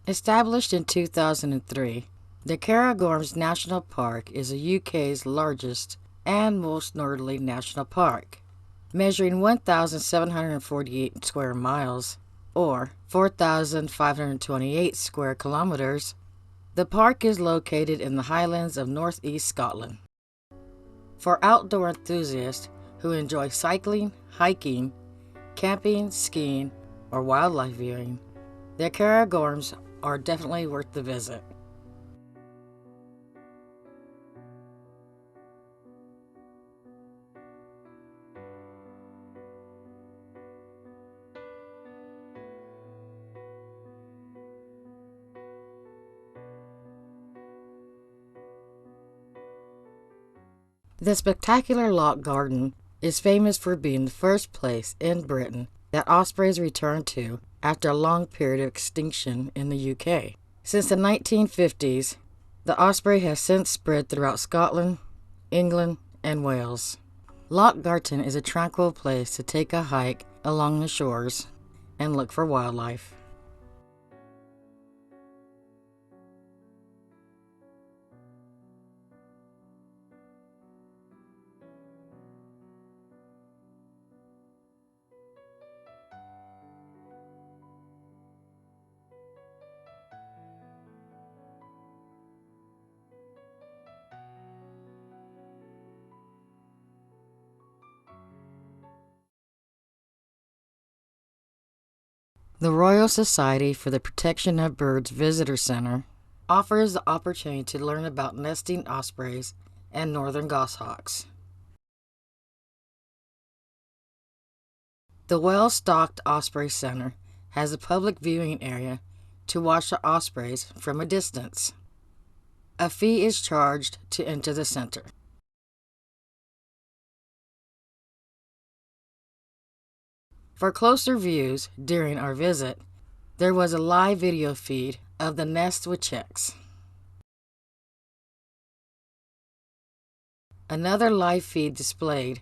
Established in 2003, the Cairngorms National Park is the UK's largest and most northerly national park. Measuring 1,748 square miles, or 4,528 square kilometers, the park is located in the highlands of northeast Scotland. For outdoor enthusiasts who enjoy cycling, hiking, camping, skiing, or wildlife viewing, the Cairngorms are definitely worth the visit. The spectacular Loch Garten is famous for being the first place in Britain that ospreys returned to after a long period of extinction in the UK. Since the 1950s, the osprey has since spread throughout Scotland, England, and Wales. Loch Garten is a tranquil place to take a hike along the shores and look for wildlife. The Royal Society for the Protection of Birds Visitor Center offers the opportunity to learn about nesting ospreys and northern goshawks. The well-stocked Osprey Center has a public viewing area to watch the ospreys from a distance. A fee is charged to enter the center. For closer views during our visit, there was a live video feed of the nest with chicks. Another live feed displayed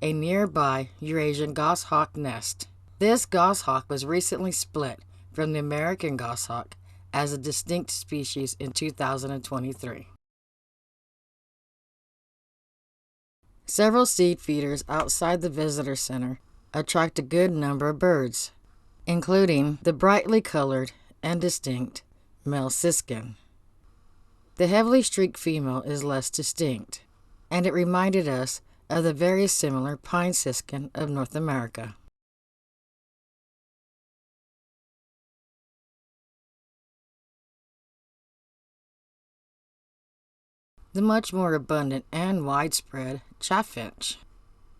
a nearby Eurasian goshawk nest. This goshawk was recently split from the American goshawk as a distinct species in 2023. Several seed feeders outside the visitor center attract a good number of birds, including the brightly colored and distinct male Siskin. The heavily streaked female is less distinct, and it reminded us of the very similar pine siskin of North America. The much more abundant and widespread Chaffinch.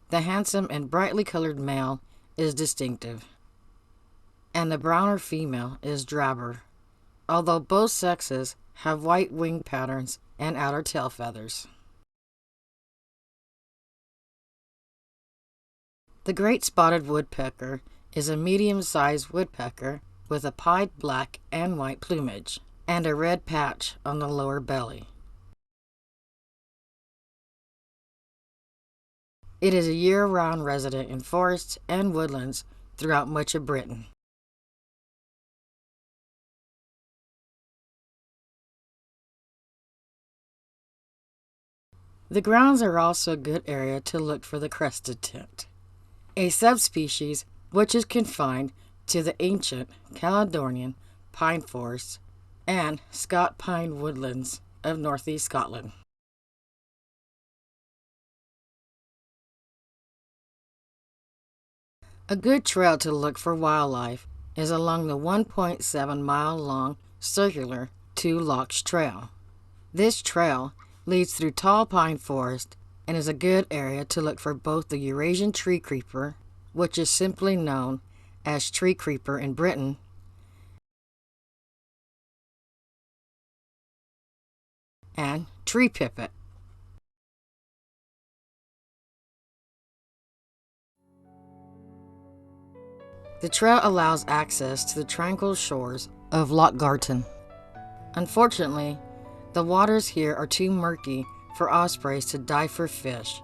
The handsome and brightly colored male is distinctive, and the browner female is drabber, although both sexes have white wing patterns and outer tail feathers. The great spotted woodpecker is a medium-sized woodpecker with a pied black and white plumage and a red patch on the lower belly. It is a year-round resident in forests and woodlands throughout much of Britain. The grounds are also a good area to look for the crested tint, a subspecies which is confined to the ancient Caledonian pine forests and Scot pine woodlands of northeast Scotland. A good trail to look for wildlife is along the 1.7-mile-long circular Two Lochs Trail. This trail leads through tall pine forest and is a good area to look for both the Eurasian Treecreeper, which is simply known as Treecreeper in Britain, and tree pipit. The trail allows access to the tranquil shores of Loch Garten. Unfortunately, the waters here are too murky for ospreys to dive for fish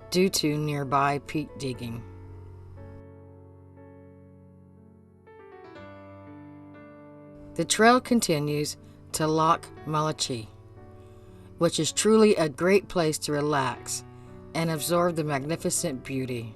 due to nearby peat digging. The trail continues to Loch Mallachie, which is truly a great place to relax and absorb the magnificent beauty.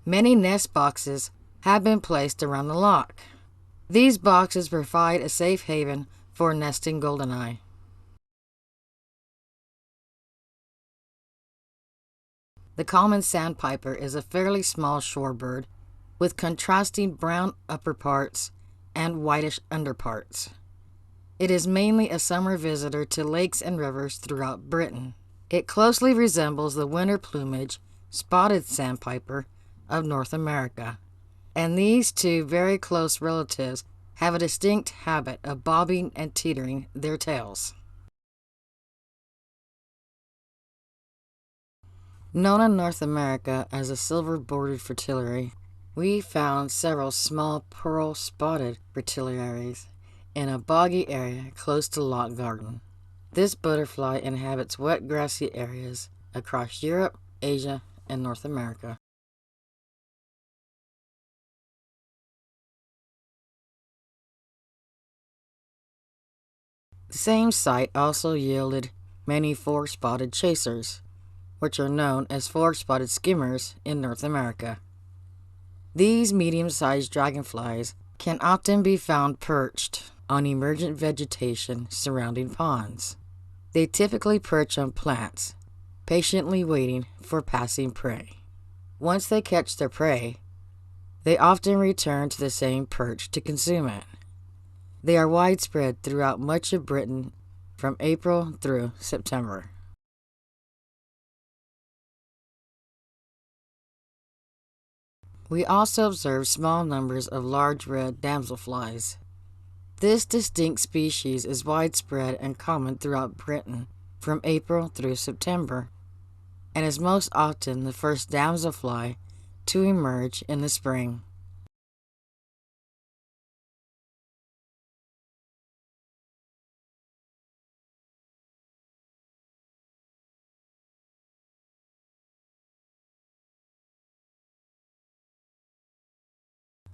Many nest boxes have been placed around the loch. These boxes provide a safe haven for nesting goldeneye. The common sandpiper is a fairly small shorebird with contrasting brown upperparts and whitish underparts. It is mainly a summer visitor to lakes and rivers throughout Britain. It closely resembles the winter plumage spotted sandpiper of North America, and these two very close relatives have a distinct habit of bobbing and teetering their tails. Known in North America as a silver-bordered fritillary, we found several small pearl-spotted fritillaries in a boggy area close to Loch Garten. This butterfly inhabits wet grassy areas across Europe, Asia, and North America. The same site also yielded many four-spotted chasers, which are known as four-spotted skimmers in North America. These medium-sized dragonflies can often be found perched on emergent vegetation surrounding ponds. They typically perch on plants, patiently waiting for passing prey. Once they catch their prey, they often return to the same perch to consume it. They are widespread throughout much of Britain from April through September. We also observe small numbers of large red damselflies. This distinct species is widespread and common throughout Britain from April through September, and is most often the first damselfly to emerge in the spring.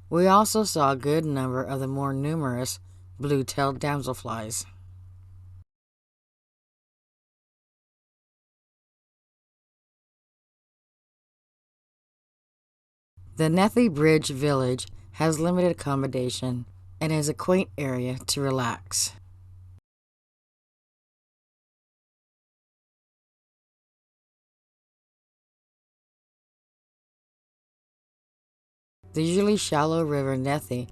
We also saw a good number of the more numerous blue-tailed damselflies. The Nethy Bridge village has limited accommodation and is a quaint area to relax. The usually shallow river Nethy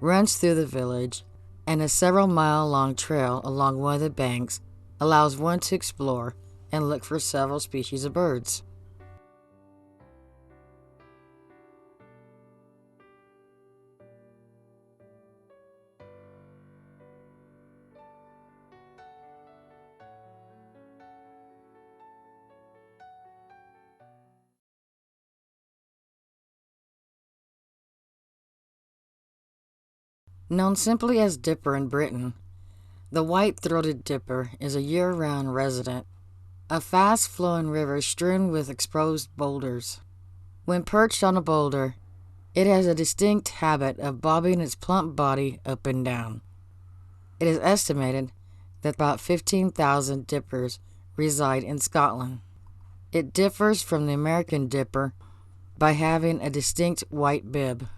runs through the village, and a several-mile-long trail along one of the banks allows one to explore and look for several species of birds. Known simply as dipper in Britain, the white-throated dipper is a year-round resident, a fast-flowing river strewn with exposed boulders. When perched on a boulder, it has a distinct habit of bobbing its plump body up and down. It is estimated that about 15,000 dippers reside in Scotland. It differs from the American dipper by having a distinct white bib.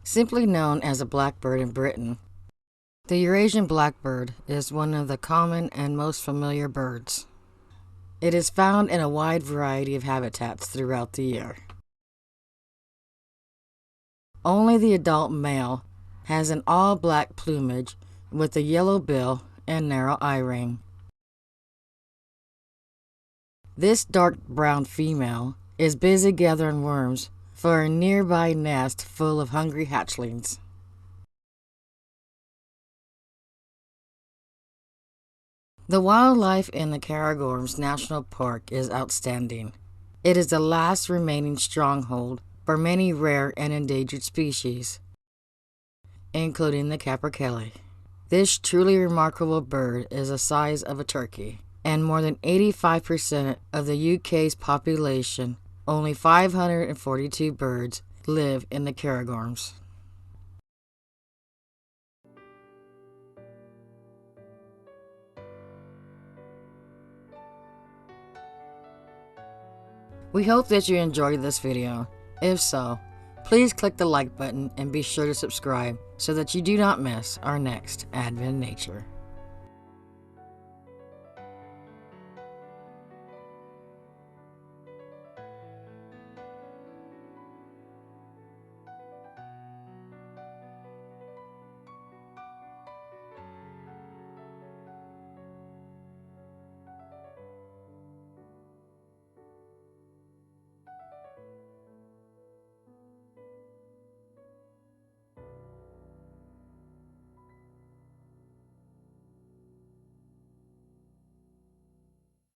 Simply known as a blackbird in Britain, the Eurasian blackbird is one of the common and most familiar birds. It is found in a wide variety of habitats throughout the year. Only the adult male has an all-black plumage with a yellow bill and narrow eye ring. This dark brown female is busy gathering worms for a nearby nest full of hungry hatchlings. The wildlife in the Cairngorms National Park is outstanding. It is the last remaining stronghold for many rare and endangered species, including the capercaillie. This truly remarkable bird is the size of a turkey, and more than 85% of the UK's population, only 542 birds, live in the Cairngorms. We hope that you enjoyed this video. If so, please click the like button and be sure to subscribe so that you do not miss our next Adven.Nature.